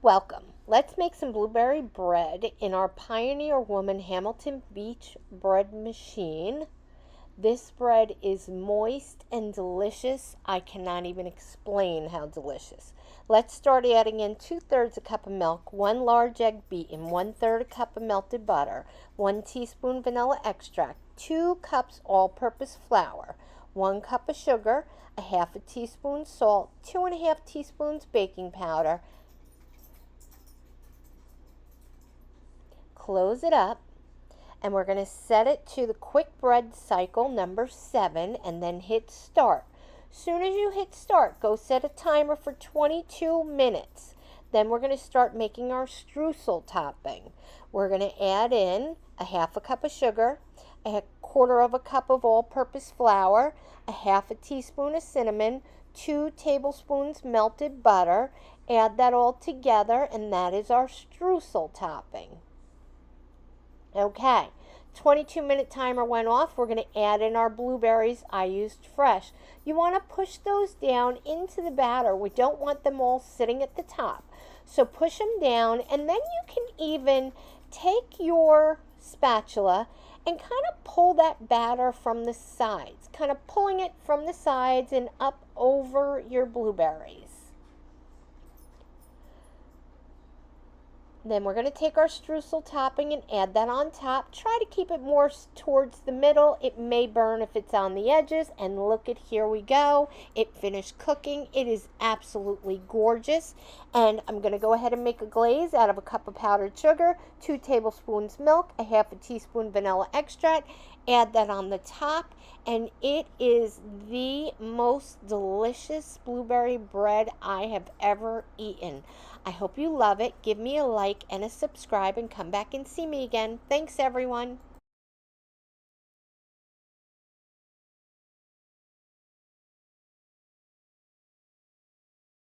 Welcome. Let's make some blueberry bread in our Pioneer Woman Hamilton Beach bread machine. This bread is moist and delicious. I cannot even explain how delicious. Let's start adding in 2/3 a cup of milk, 1 large egg beaten, 1/3 a cup of melted butter, 1 teaspoon vanilla extract, 2 cups all-purpose flour, 1 cup of sugar, a half a teaspoon salt, 2.5 teaspoons baking powder. Close it up, and we're going to set it to the quick bread cycle number 7 and then hit start. Soon as you hit start, go set a timer for 22 minutes. Then we're going to start making our streusel topping. We're going to add in a half a cup of sugar, a quarter of a cup of all-purpose flour, a half a teaspoon of cinnamon, 2 tablespoons melted butter. Add that all together, and that is our streusel topping. Okay, 22-minute timer went off. We're going to add in our blueberries. I used fresh. You want to push those down into the batter. We don't want them all sitting at the top. So push them down, and then you can even take your spatula and kind of pull that batter from the sides, kind of pulling it from the sides and up over your blueberries. Then we're going to take our streusel topping and add that on top. Try to keep it more towards the middle. It may burn if it's on the edges. And look at, here we go. It finished cooking. It is absolutely gorgeous. And I'm going to go ahead and make a glaze out of a cup of powdered sugar, 2 tablespoons milk, a half a teaspoon vanilla extract. Add that on the top, and it is the most delicious blueberry bread I have ever eaten. I hope you love it. Give me a like and a subscribe, and come back and see me again. Thanks, everyone.